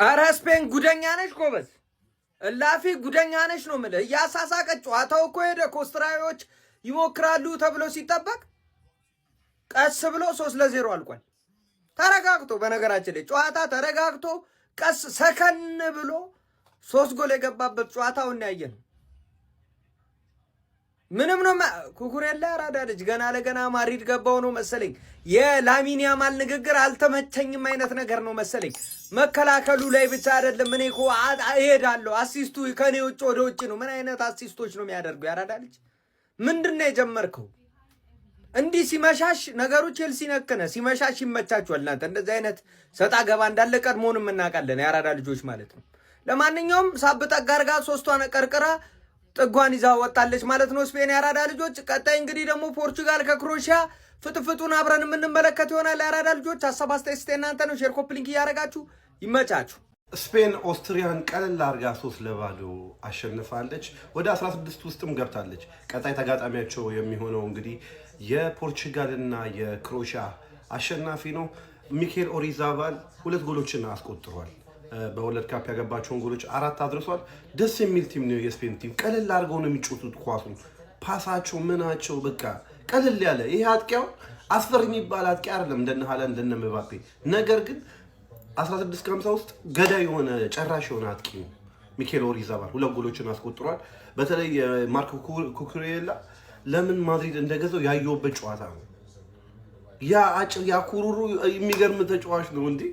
ኧረ ስፔን ጉደኛ ነሽ ጎበዝ እላፊ ጉደኛ ነሽ ነው የምልህ እያሳሳቀች ጨዋታው እኮ ሄደ ኮስትራዮች ይሞክራሉ ተብሎ ሲጠበቅ ቀስ ብሎ 3-0 አልቋል ተረጋግቶ በነገራችን ላይ ጨዋታ ተረጋግቶ ቀስ ሰከን ብሎ 3 ጎል የገባበት ጨዋታውን ያየን ምንም ነው ኩኩሬላ አራዳ ልጅ ገና ለገና ማድሪድ ገባው ነው መሰለኝ የላሚን ያማል ንግግር አልተመቸኝም አይነት ነገር ነው መሰለኝ መከላከሉ ላይ ብቻ አይደለም እኔ እኮ እሄዳለሁ አሲስቱ ከኔ ውጭ ወደ ውጭ ነው ምን አይነት አሲስቶች ነው የሚያደርገው ያራዳ ልጅ ምንድነው የጀመርከው እንዲህ ሲመሻሽ ነገሩ ቼልሲ ነክነ ሲመሻሽ ይመቻችኋል እናንተ እንደዚህ አይነት ሰጣ ገባ እንዳለ ቀድሞንም እናውቃለን ያራዳ ልጆች ማለት ነው ለማንኛውም ሳብጣ ጋርጋ ሶስቷን ቀርቅራ ጥጓን ይዛ ወጣለች ማለት ነው ስፔን ያራዳ ልጆች ቀጣይ እንግዲህ ደግሞ ፖርቹጋል ከክሮኤሺያ ፍጥፍጡን አብረን የምንመለከት ይሆናል ያራዳ ልጆች አሰባስታይስቴ እናንተ ነው ሼር ኮፒ ሊንክ ያረጋችሁ ይመቻችሁ ስፔን ኦስትሪያን ቀለል አርጋ 3-0 አሸንፋለች ወደ 16 ውስጥም ገብታለች ቀጣይ ተጋጣሚያቸው የሚሆነው እንግዲህ የፖርቹጋልና የክሮኤሺያ አሸናፊ ነው ሚኬል ኦሪዛባል 2 ጎሎችን አስቆጥሯል በወርልድ ካፕ ያገባቸውን ጎሎች 4 አድርሷል ደስ የሚል ቲም ነው የስፔን ቲም ቀለል አርገው ነው የሚጫወቱት ኳሱን ፓሳቸው ምናቸው በቃ ቀለል ያለ ይሄ አጥቂያው አስፈሪ የሚባል አጥቂ አይደለም እንደነ ሃላንድ እንደነ ምባፔ ነገር ግን 16-50 ውስጥ ገዳይ የሆነ ጨራሽ የሆነ አጥቂ ነው ሚኬል ኦሪዛባል 2 ጎሎችን አስቆጥሯል በተለይ ማርኮ ኩኩሬላ ለምን ማድሪድ እንደገዛው ያየውበት ጨዋታ ነው ያ አጭር ያ ኩሩሩ የሚገርም ተጫዋች ነው እንዴ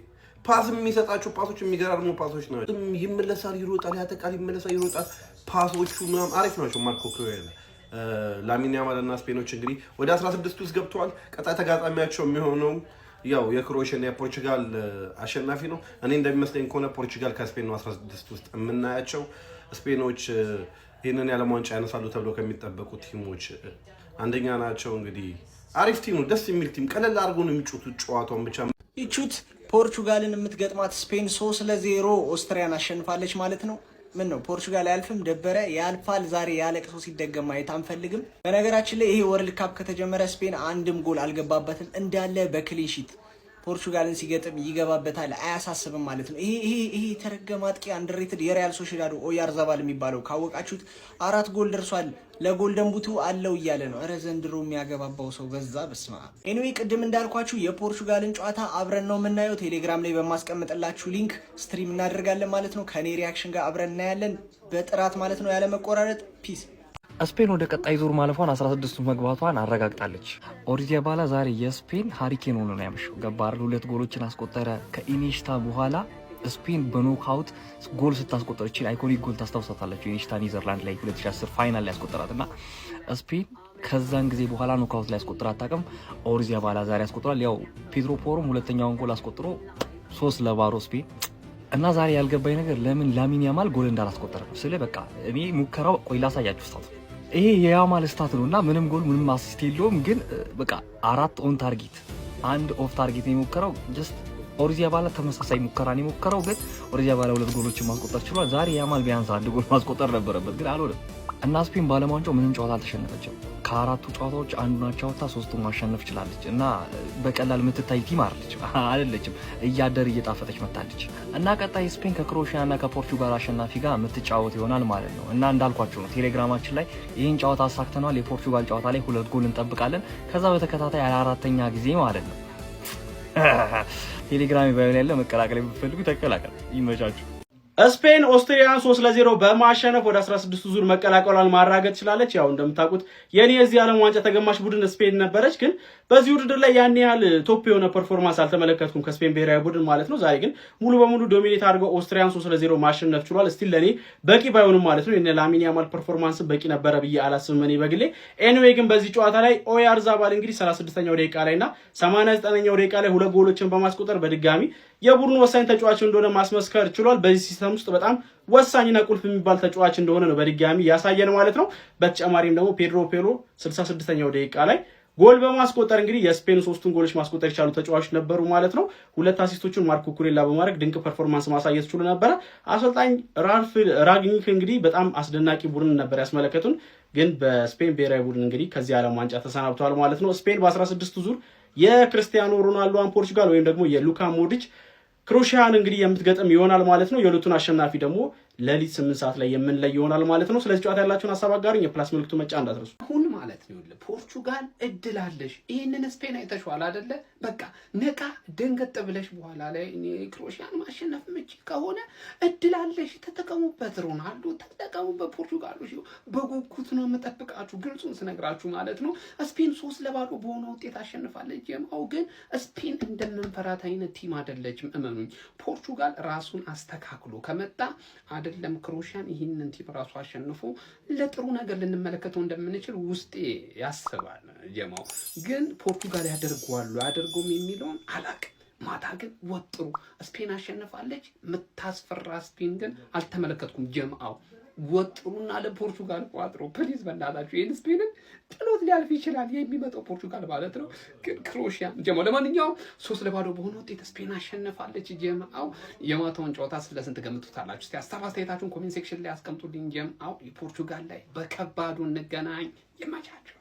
ፓስ የሚሰጣቸው ፓሶች የሚገራርሙ ፓሶች ናቸው ይመለሳል ይሮጣል ያተቃል ይመለሳል ይሮጣል ፓሶቹ ምናምን አሪፍ ናቸው ማርኮ ኩኩሬላ ላሚን ያማልና ስፔኖች እንግዲህ ወደ 16 ውስጥ ገብተዋል ቀጣይ ተጋጣሚያቸው የሚሆነው ያው የክሮኤሺያና የፖርቹጋል አሸናፊ ነው እኔ እንደሚመስለኝ ከሆነ ፖርቹጋል ከስፔን ነው 16 ውስጥ የምናያቸው ስፔኖች ይሄንን ያለም ዋንጫ ያነሳሉ ተብሎ ከሚጠበቁ ቲሞች አንደኛ ናቸው እንግዲህ አሪፍ ቲም ነው ደስ የሚል ቲም ቀለል አድርጎ ነው የሚጫወቱት ጨዋታውን ብቻ ይቹት ፖርቹጋልን የምትገጥማት ስፔን 3-0 ኦስትሪያን አሸንፋለች ማለት ነው ምን ነው ፖርቹጋል ያልፍም ደበረ ያልፋል ዛሬ ያለቅሶ ሲደገም ማየት አንፈልግም በነገራችን ላይ ይሄ ወርልድ ካፕ ከተጀመረ ስፔን አንድም ጎል አልገባበትም እንዳለ በክሊንሺት ፖርቹጋልን ሲገጥም ይገባበታል አያሳስብም ማለት ነው ይሄ ተረገመ አጥቂ አንደርሬትድ የሪያል ሶሺዳድ ኦያርዛባል የሚባለው ካወቃችሁት 4 ጎል ደርሷል ለጎልደን ቡቱ አለው እያለ ነው አረ ዘንድሮ የሚያገባባው ሰው በዛ በስማ ኤኒዌይ ቅድም እንዳልኳችሁ የፖርቹጋልን ጨዋታ አብረን ነው የምናየው ቴሌግራም ላይ በማስቀምጥላችሁ ሊንክ ስትሪም እናደርጋለን ማለት ነው ከኔ ሪአክሽን ጋር አብረን እናያለን በጥራት ማለት ነው ያለ መቆራረጥ ፒስ ስፔን ወደ ቀጣይ ዙር ማለፏን 16 መግባቷን አረጋግጣለች ኦሪዛባል ዛሬ የስፔን ሃሪኬን ሆኖ ነው ያመሸው ገባር 2 ጎሎችን አስቆጠረ ከኢኒሽታ በኋላ ስፔን በኖክአውት ጎል ስታስቆጠር እቺ አይኮኒክ ጎል ታስታውሳታላችሁ ኢኒሽታ ኔዘርላንድ ላይ 2010 ፋይናል ላይ ያስቆጠራትና ስፔን ከዛን ጊዜ በኋላ ኖክአውት ላይ ያስቆጠራ አጣቀም ኦሪዛባል ዛሬ ያስቆጠራል ያው ፔድሮ ፖሮም ሁለተኛውን ጎል አስቆጥሮ 3-0 ስፔን እና ዛሬ ያልገባኝ ነገር ለምን ላሚን ያማል ጎል እንዳላስቆጠረ ስለ በቃ እኔ ሙከራው ቆይ ላሳያችሁ ስታቱ ይሄ የያማል ስታት ነውና ምንም ጎል ምንም አሲስት የለውም ግን በቃ 4 ኦን ታርጌት 1 ኦፍ ታርጌት የሞከረው ጀስት ኦሪዛባል ተመሳሳይ ሙከራ ነው የሞከረው ግን ኦሪዛባል 2 ጎሎችን ማስቆጠር ችሏል ዛሬ ያማል ቢያንስ 1 ጎል ማስቆጠር ነበረበት ግን አልሆነም እና ስፔን ባለማንጫው ምንም ጨዋታ አልተሸነፈችም ከአራቱ ጨዋታዎች አንዱን አቻውታ 3ቱን ማሸነፍ ችላለች እና በቀላል የምትታይ ቲም አይደለችም እያደር እየጣፈጠች መጣለች እና ቀጣይ ስፔን ከክሮኤሺያና ከፖርቹጋል አሸናፊ ጋር የምትጫወት ይሆናል ማለት ነው እና እንዳልኳችሁ ነው ቴሌግራማችን ላይ ይሄን ጨዋታ አሳክተናል የፖርቹጋል ጨዋታ ላይ 2 ጎል እንጠብቃለን ከዛ በተከታታይ 4ኛ ጊዜ ማለት ነው ቴሌግራም ባይሆን ያለ መቀላቀል የምትፈልጉ ተቀላቀሉ ይመቻችሁ ስፔን ኦስትሪያን 3-0 በማሸነፍ ወደ 16 ዙር መቀላቀሏን ማራገጥ ችላለች ያው እንደምታውቁት የኔ የዚህ ዓለም ዋንጫ ተገማሽ ቡድን ስፔን ነበረች ግን በዚህ ውድድር ላይ ያን ያህል ቶፕ የሆነ ፐርፎርማንስ አልተመለከትኩም ከስፔን ብሔራዊ ቡድን ማለት ነው ዛሬ ግን ሙሉ በሙሉ ዶሚኔት አድርገው ኦስትሪያን 3-0 ማሸነፍ ችሏል ስቲል ለኔ በቂ ባይሆንም ማለት ነው የነ ላሚን ያማል ፐርፎርማንስ በቂ ነበረ ብዬ አላስብም እኔ በግሌ ኤኒዌይ ግን በዚህ ጨዋታ ላይ ኦያርዛባል እንግዲህ 36ኛው ደቂቃ ላይና 89ኛው ደቂቃ ላይ 2 ጎሎችን በማስቆጠር በድጋሚ የቡድኑ ወሳኝ ተጫዋች እንደሆነ ማስመስከር ችሏል በዚህ ሲስተም ውስጥ በጣም ወሳኝና ቁልፍ የሚባል ተጫዋች እንደሆነ ነው በድጋሚ ያሳየን ማለት ነው በተጨማሪም ደግሞ ፔድሮ ፔሮ 66ኛው ደቂቃ ላይ ጎል በማስቆጠር እንግዲህ የስፔን 3ቱን ጎሎች ማስቆጠር የቻሉ ተጫዋቾች ነበሩ ማለት ነው 2 አሲስቶችን ማርኮ ኩኩሬላ በማድረግ ድንቅ ፐርፎርማንስ ማሳየት ችሎ ነበር አሰልጣኝ ራልፍ ራግኒክ እንግዲህ በጣም አስደናቂ ቡድን ነበር ያስመለከቱን ግን በስፔን ብሔራዊ ቡድን እንግዲህ ከዚህ ዓለም ዋንጫ ተሰናብቷል ማለት ነው ስፔን በ16 ዙር የክርስቲያኖ ሮናልዶን ፖርቹጋል ወይም ደግሞ የሉካ ሞድሪች ክሮሺያን እንግዲህ የምትገጥም ይሆናል ማለት ነው። የሁለቱን አሸናፊ ደግሞ ሌሊት 8 ሰዓት ላይ የምንለይ ይሆናል ማለት ነው። ስለዚህ ጨዋታ ያላችሁን ሀሳብ አጋሩኝ። የፕላስ ምልክቱ መጫ እንዳትረሱ። አሁን ማለት ነው ፖርቹጋል እድላለሽ። ይሄንን ስፔን አይተሽዋል አይደለ? በቃ ነቃ ደንገጥ ብለሽ በኋላ ላይ ክሮሺያን ማሸነፍ ምች ከሆነ እድላለሽ። ተጠቀሙበት፣ ሮናልዶ ተጠቀሙበት። ፖርቹጋሎች በጉጉት ነው የምጠብቃችሁ፣ ግልጹን ስነግራችሁ ማለት ነው። ስፔን 3-0 በሆነ ውጤት አሸንፋለች። የማው ግን ስፔን እንደምንፈራት አይነት ቲም አይደለችም። እመኑኝ። ፖርቹጋል ራሱን አስተካክሎ ከመጣ አይደለም ክሮሺያን ይህንን ቲም ራሱ አሸንፎ ለጥሩ ነገር ልንመለከተው እንደምንችል ውስጤ ያስባል። ጀማው ግን ፖርቱጋል ያደርገውም የሚለውን አላቅም። ማታ ግን ወጥሩ ስፔን አሸንፋለች። የምታስፈራ ስፔን ግን አልተመለከትኩም። ጀማው ወጥሩና ለፖርቹጋል ቋጥሮ ፕሊዝ በእናታችሁ ይሄን ስፔንን ጥሎት ሊያልፍ ይችላል የሚመጣው ፖርቹጋል ማለት ነው። ግን ክሮሺያ ጀማው ለማንኛውም 3-0 በሆነ ውጤት ስፔን አሸንፋለች። ጀማው የማታውን ጨዋታ ስለስንት ገምቱታላችሁ? እስቲ ሀሳብ አስተያየታችሁን ኮሜንት ሴክሽን ላይ አስቀምጡልኝ። ጀማው የፖርቹጋል ላይ በከባዱ እንገናኝ። ይመቻችሁ።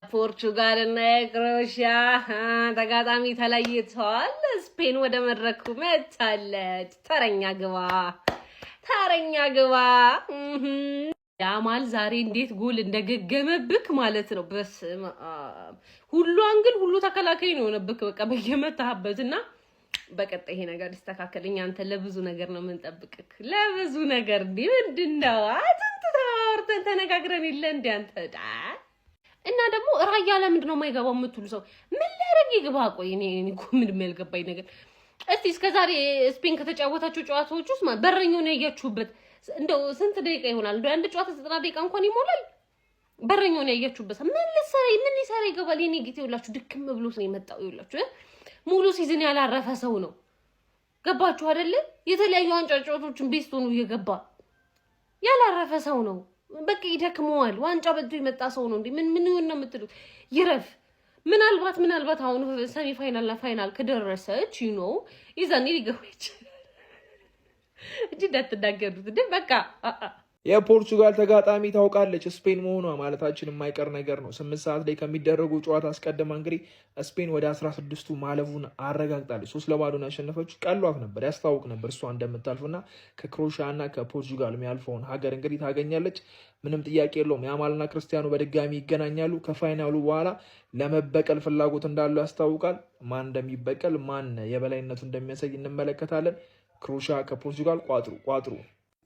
ፖርቹጋል እና ክሮሺያ ተጋጣሚ ተለይተዋል። ስፔን ወደ መድረኩ መጥታለች። ተረኛ ግባ ያማል ዛሬ እንዴት ጎል እንደገገመብክ ማለት ነው። በስመ አብ ሁሉ ተከላካይ ነው የሆነብክ በቃ በየመታህበትና በቀጣይ ይሄ ነገር ይስተካከልኝ። አንተ ለብዙ ነገር ነው የምንጠብቅክ፣ ለብዙ ነገር ምንድነው አጥንት ተወርተን ተነጋግረን ይለ እንደ አንተ እና ደግሞ ራያ ለምንድን ነው የማይገባው የምትሉ ሰው ምን ሊያደርግ ይግባ? ቆይ እኔ እኮ ምንም ያልገባኝ ነገር እስቲ እስከዛሬ ስፔን ከተጫወታችሁ ጨዋታዎች ውስጥ በረኛው ነው ያያችሁበት እንደው ስንት ደቂቃ ይሆናል? እንደው አንድ ጨዋታ 90 ደቂቃ እንኳን ይሞላል። በረኛው ነው ያያችሁበት። ምን ሊሰራ ይገባል? የኔ ጌታ ይውላችሁ ድክም ብሎት ነው የመጣው። ይውላችሁ ሙሉ ሲዝን ያላረፈ ሰው ነው። ገባችሁ አይደለ? የተለያዩ ዋንጫ ጨዋታዎችን ቤስት ሆኖ እየገባ ያላረፈ ሰው ነው። በቃ ይደክመዋል። ዋንጫ በልቶ የመጣ ሰው ነው እንዴ? ምን ይሆን ነው የምትሉት? ይረፍ። ምናልባት አሁን ሰሚ ፋይናልና ፋይናል ከደረሰች ይዛኔ ሊገባች እንጂ እንዳትናገሩት እንዴ በቃ የፖርቹጋል ተጋጣሚ ታውቃለች ስፔን መሆኗ ማለታችን የማይቀር ነገር ነው። 8 ሰዓት ላይ ከሚደረጉ ጨዋታ አስቀድማ እንግዲህ ስፔን ወደ 16ቱ ማለፉን አረጋግጣለች። 3-0 ያሸነፈችው ቀሏት ነበር፣ ያስታውቅ ነበር እሷ እንደምታልፍና ከክሮሺያና ከፖርቹጋል የሚያልፈውን ሀገር እንግዲህ ታገኛለች። ምንም ጥያቄ የለውም። ያማልና ክርስቲያኖ በድጋሚ ይገናኛሉ። ከፋይናሉ በኋላ ለመበቀል ፍላጎት እንዳለው ያስታውቃል። ማን እንደሚበቀል ማን የበላይነቱ እንደሚያሳይ እንመለከታለን። ክሮሺያ ከፖርቹጋል ቋጥሩ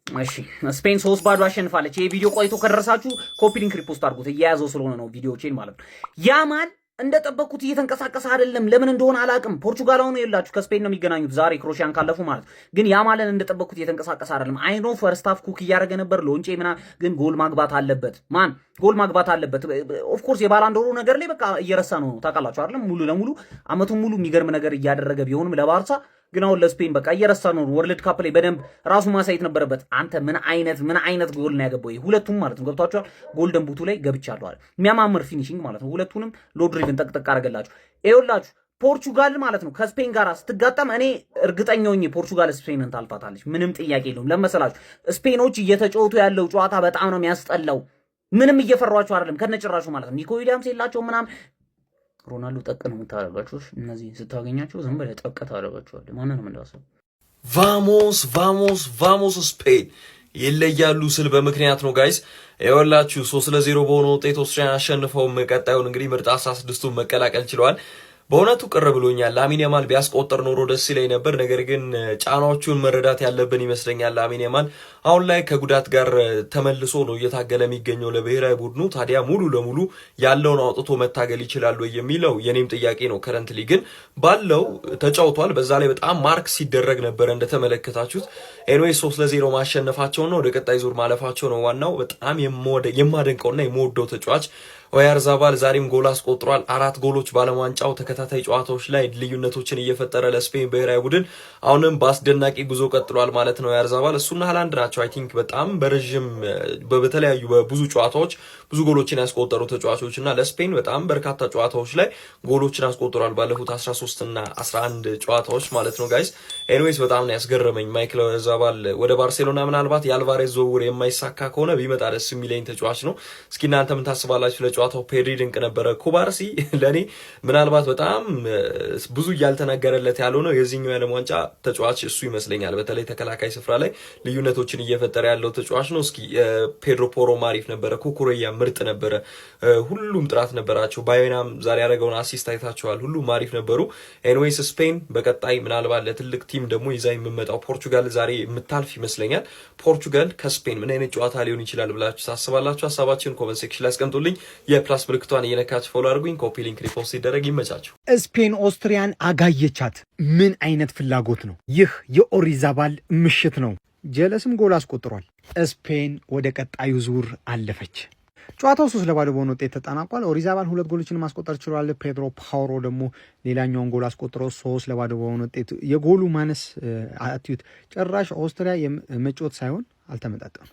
እሺ ስፔን 3-0 አሸንፋለች። ይሄ ቪዲዮ ቆይቶ ከደረሳችሁ ኮፒ ሊንክ ሪፖስት አድርጉት፣ እያያዘው ስለሆነ ነው ቪዲዮዎችን ማለት ነው። ያማል እንደጠበቁት እየተንቀሳቀሰ አይደለም። ለምን እንደሆነ አላውቅም። ፖርቹጋል አሁን ይላችሁ ከስፔን ነው የሚገናኙት ዛሬ ክሮሺያን ካለፉ ማለት ነው። ግን ያማልን እንደጠበቁት እየተንቀሳቀሰ አይደለም። አይኖ ፈርስት ሃፍ ኩክ እያደረገ ነበር ሎንጬ ግን ጎል ማግባት አለበት። ጎል ማግባት አለበት። ኦፍ ኮርስ የባላንዶሩ ነገር ላይ በቃ እየረሳ ነው ታውቃላችሁ አይደለም። ሙሉ ለሙሉ አመቱን ሙሉ የሚገርም ነገር እያደረገ ቢሆንም ለባርሳ ግን አሁን ለስፔን በቃ እየረሳ ነው። ወርልድ ካፕ ላይ በደንብ ራሱ ማሳየት ነበረበት። አንተ ምን አይነት ጎል ነው ያገባው? ሁለቱም ማለት ነው ገብቷቸዋል። ጎልደን ቡቱ ላይ ገብቻለሁ አለ። የሚያማምር ፊኒሺንግ ማለት ነው። ሁለቱንም ሎድሪቭን ጠቅጠቅ አደረገላችሁ። ይኸውላችሁ ፖርቹጋል ማለት ነው ከስፔን ጋር ስትጋጠም እኔ እርግጠኛ ሆኜ ፖርቹጋል ስፔንን ታልፋታለች። ምንም ጥያቄ የለውም። ለመሰላችሁ ስፔኖች እየተጫወቱ ያለው ጨዋታ በጣም ነው የሚያስጠላው። ምንም እየፈሯቸው አይደለም ከነጭራሹ ማለት ነው። ኒኮ ዊሊያምስ የላቸው ምናምን ሮናልዶ ጠቅ ነው የምታደርጋቸው። እነዚህ ስታገኛቸው ዝም ብለህ ጠቅ ታደርጋቸዋለህ። ማንንም እንዳሰብ ቫሞስ ስፔን ይለያሉ ስል በምክንያት ነው ጋይስ። ይኸውላችሁ 3-0 በሆነ ውጤት ኦስትሪያን አሸንፈው ቀጣዩን እንግዲህ ምርጥ 16ቱን መቀላቀል ችለዋል። በእውነቱ ቅር ብሎኛል። ላሚን ያማል ቢያስቆጥር ኖሮ ደስ ይለኝ ነበር። ነገር ግን ጫናዎቹን መረዳት ያለብን ይመስለኛል። ላሚን ያማል አሁን ላይ ከጉዳት ጋር ተመልሶ ነው እየታገለ የሚገኘው ለብሔራዊ ቡድኑ። ታዲያ ሙሉ ለሙሉ ያለውን አውጥቶ መታገል ይችላል ወይ የሚለው የኔም ጥያቄ ነው። ከረንትሊ ግን ባለው ተጫውቷል። በዛ ላይ በጣም ማርክ ሲደረግ ነበር እንደተመለከታችሁት። ኤንዌይስ 3-0 ማሸነፋቸው ነው፣ ወደ ቀጣይ ዙር ማለፋቸው ነው ዋናው። በጣም የማደንቀውና የምወደው ተጫዋች ኦያርዛባል ዛሬም ጎል አስቆጥሯል። 4 ጎሎች በዓለም ዋንጫው ተከታታይ ጨዋታዎች ላይ ልዩነቶችን እየፈጠረ ለስፔን ብሔራዊ ቡድን አሁንም በአስደናቂ ጉዞ ቀጥሏል ማለት ነው። ኦያርዛባል እሱና ሃላንድ ናቸው አይ ቲንክ በጣም በረጅም በተለያዩ በብዙ ጨዋታዎች ብዙ ጎሎችን ያስቆጠሩ ተጫዋቾች እና ለስፔን በጣም በርካታ ጨዋታዎች ላይ ጎሎችን አስቆጥሯል ባለፉት 13 እና 11 ጨዋታዎች ማለት ነው ጋይስ። ኤኒዌይስ በጣም ነው ያስገረመኝ ማይክል ኦያርዛባል ወደ ባርሴሎና ምናልባት የአልቫሬዝ ዝውውር የማይሳካ ከሆነ ቢመጣ ደስ የሚለኝ ተጫዋች ነው። እስኪ እናንተ ምን ታስባላችሁ? ጨዋታው ፔድሪ ድንቅ ነበረ። ኩባርሲ ለኔ ምናልባት በጣም ብዙ እያልተነገረለት ያለው ነው የዚህኛው የዓለም ዋንጫ ተጫዋች እሱ ይመስለኛል። በተለይ ተከላካይ ስፍራ ላይ ልዩነቶችን እየፈጠረ ያለው ተጫዋች ነው። እስኪ ፔድሮ ፖሮም አሪፍ ነበረ፣ ኩኩሬያ ምርጥ ነበረ፣ ሁሉም ጥራት ነበራቸው። ባዮናም ዛሬ ያደረገውን አሲስት አይታቸዋል፣ ሁሉም አሪፍ ነበሩ። ኤንዌይስ ስፔን በቀጣይ ምናልባት ለትልቅ ቲም ደግሞ ይዛ የምመጣው ፖርቹጋል ዛሬ የምታልፍ ይመስለኛል። ፖርቹጋል ከስፔን ምን አይነት ጨዋታ ሊሆን ይችላል ብላችሁ ታስባላችሁ? ሀሳባችሁን ኮመንት ሴክሽን ላይ አስቀምጡልኝ። የፕላስ ምልክቷን እየነካችሁ ፎሎ አድርጉኝ። ኮፒ ሊንክ ሪፖስት ይደረግ። ይመቻችሁ። ስፔን ኦስትሪያን አጋየቻት። ምን አይነት ፍላጎት ነው ይህ! የኦሪዛባል ምሽት ነው። ጀለስም ጎል አስቆጥሯል። ስፔን ወደ ቀጣዩ ዙር አለፈች። ጨዋታው 3-0 በሆነ ውጤት ተጠናቋል። ኦሪዛባል 2 ጎሎችን ማስቆጠር ችሏል። ፔድሮ ፓውሮ ደግሞ ሌላኛውን ጎል አስቆጥሮ 3-0 በሆነ ውጤት የጎሉ ማነስ አትዩት። ጭራሽ ኦስትሪያ መጫወት ሳይሆን አልተመጣጠኑ።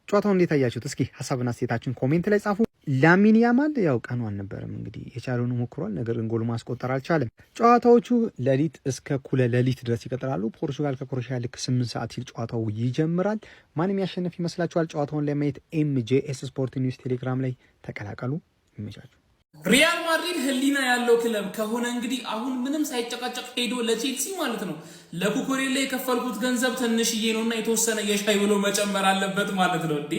ጨዋታው እንዴት አያችሁት? እስኪ ሀሳብና አስተያየታችሁን ኮሜንት ላይ ጻፉ። ላሚን ያማል ያው ቀኑ አልነበረም እንግዲህ የቻለውን ሞክሯል፣ ነገር ግን ጎል ማስቆጠር አልቻለም። ጨዋታዎቹ ሌሊት እስከ እኩለ ሌሊት ድረስ ይቀጥላሉ። ፖርቹጋል ከክሮኤሺያ ልክ 8 ሰዓት ሲል ጨዋታው ይጀምራል። ማንም ያሸንፍ ይመስላችኋል? ጨዋታውን ለማየት ኤምጄኤስ ስፖርት ኒውስ ቴሌግራም ላይ ተቀላቀሉ። ይመቻችሁ። ሪያል ማድሪድ ህሊና ያለው ክለብ ከሆነ እንግዲህ አሁን ምንም ሳይጨቃጨቅ ሄዶ ለቼልሲ ማለት ነው ለኩኩሬላ የከፈልኩት ገንዘብ ትንሽዬ ነውና የተወሰነ የሻይ ብሎ መጨመር አለበት ማለት ነው። እንዴ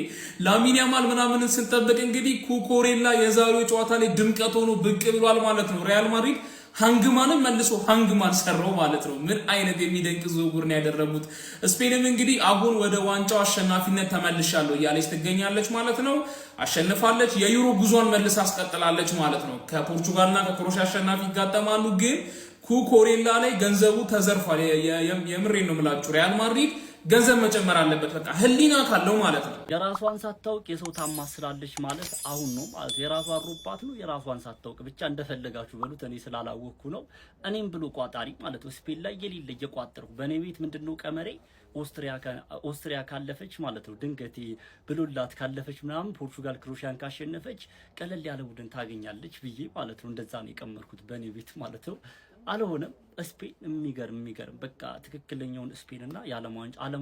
ላሚን ያማል ምናምን ስንጠብቅ እንግዲህ ኩኩሬላ የዛሬው ጨዋታ ላይ ድምቀት ሆኖ ብቅ ብሏል ማለት ነው። ሪያል ማድሪድ ሃንግማንን መልሶ ሃንግማን ሰራው ማለት ነው። ምን አይነት የሚደንቅ ዝውውር ነው ያደረጉት። ስፔንም እንግዲህ አሁን ወደ ዋንጫው አሸናፊነት ተመልሻለሁ እያለች ትገኛለች ማለት ነው። አሸንፋለች። የዩሮ ጉዟን መልሳ አስቀጥላለች ማለት ነው። ከፖርቹጋልና ከክሮኤሺያ አሸናፊ ይጋጠማሉ። ግን ኩኩሬላ ላይ ገንዘቡ ተዘርፏል። የምሬን ነው የምላችሁ። ሪያል ማድሪድ ገንዘብ መጨመር አለበት። በቃ ህሊና ካለው ማለት ነው። የራሷን ሳታውቅ የሰው ታማስላለች ማለት አሁን ነው ማለት የራሷ አሮባት ነው። የራሷን ሳታውቅ ብቻ እንደፈለጋችሁ በሉት። እኔ ስላላወቅኩ ነው። እኔም ብሎ ቋጣሪ ማለት ነው። ስፔን ላይ የሌለ እየቋጠርኩ በእኔ ቤት ምንድነው ቀመሬ ኦስትሪያ ካለፈች ማለት ነው ድንገቴ ብሎላት ካለፈች ምናምን ፖርቹጋል ክሮኤሺያን ካሸነፈች ቀለል ያለ ቡድን ታገኛለች ብዬ ማለት ነው። እንደዛ ነው የቀመርኩት በእኔ ቤት ማለት ነው። አልሆነም። ስፔን የሚገርም በቃ ትክክለኛውን ስፔን እና የዓለም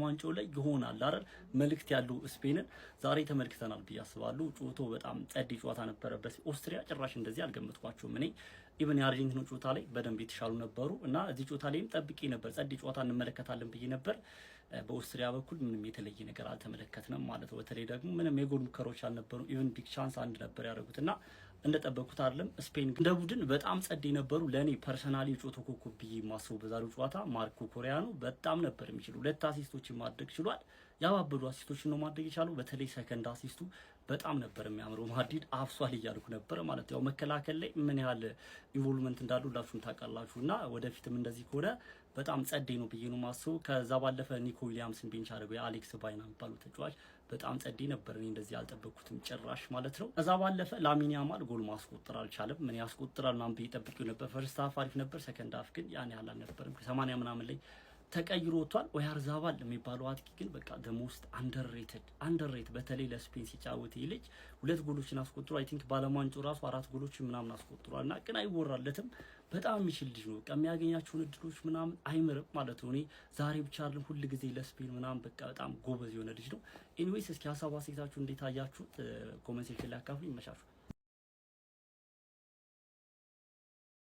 ዋንጫው ላይ ይሆናል አይደል መልእክት ያለው ስፔንን ዛሬ ተመልክተናል ብዬ አስባለሁ። ጨዋታው በጣም ጸዴ ጨዋታ ነበረበት። ኦስትሪያ ጭራሽ እንደዚህ አልገመትኳቸውም። እኔ ኢቭን የአርጀንቲና ጨዋታ ላይ በደንብ የተሻሉ ነበሩ እና እዚህ ጨዋታ ላይም ጠብቄ ነበር ጸዴ ጨዋታ እንመለከታለን ብዬ ነበር። በኦስትሪያ በኩል ምንም የተለየ ነገር አልተመለከትንም ማለት ነው። በተለይ ደግሞ ምንም የጎል ሙከራዎች አልነበሩ። ኢቭን ቢግ ቻንስ አንድ ነበር ያደረጉትና እንደጠበቁት አይደለም። ስፔን እንደ ቡድን በጣም ጸዴ ነበሩ። ለኔ ፐርሰናሊ ጨዋታው ኮከብ ብዬ ማስበው በዛሬው ጨዋታ ማርኮ ኩኩሬያ በጣም ነበር የሚችለው። 2 አሲስቶችን ማድረግ ችሏል። ያባበዱ አሲስቶችን ነው ማድረግ የቻለው። በተለይ ሰከንድ አሲስቱ በጣም ነበር የሚያምረው። ማድሪድ አፍሷል እያልኩ ነበር ማለት ያው መከላከል ላይ ምን ያህል ኢንቮልቭመንት እንዳሉ ሁላችሁም ታውቃላችሁና ወደፊትም እንደዚህ ከሆነ በጣም ጸዴ ነው ብዬ ነው ማስበው። ከዛ ባለፈ ኒኮ ዊሊያምስን ቤንች አድርገው የአሌክስ ባይና የሚባሉ ተጫዋች በጣም ጸዴ ነበር። እኔ እንደዚህ አልጠበቅኩትም ጭራሽ ማለት ነው። ከዛ ባለፈ ላሚን ያማል ጎል ማስቆጠር አልቻለም። ምን ያስቆጥራል ምናምን ብዬ ጠብቄው ነበር። ፈርስት ሃፍ አሪፍ ነበር። ሰከንድ ሃፍ ግን ያን ያህል አልነበረም። 80 ምናምን ላይ ተቀይሮ ወጥቷል። ኦያርዛባል የሚባለው አጥቂ ግን በቃ the most underrated በተለይ ለስፔን ሲጫወት ይልጅ 2 ጎሎችን አስቆጥሮ አይ ቲንክ ባለማንጮ ራሱ 4 ጎሎችን ምናምን አስቆጥሯልና ግን አይወራለትም። በጣም የሚችል ልጅ ነው። በቃ የሚያገኛቸውን እድሎች ምናምን አይምርም ማለት ነው። እኔ ዛሬ ብቻ አይደለም ሁሉ ጊዜ ለስፔን ምናምን በቃ በጣም ጎበዝ የሆነ ልጅ ነው። ኤኒዌይስ እስኪ ሀሳብ አስተያየታችሁ እንዴት አያችሁት? ኮሜንት ሴክሽን ላይ አካፍሉ። ይመሻችሁ።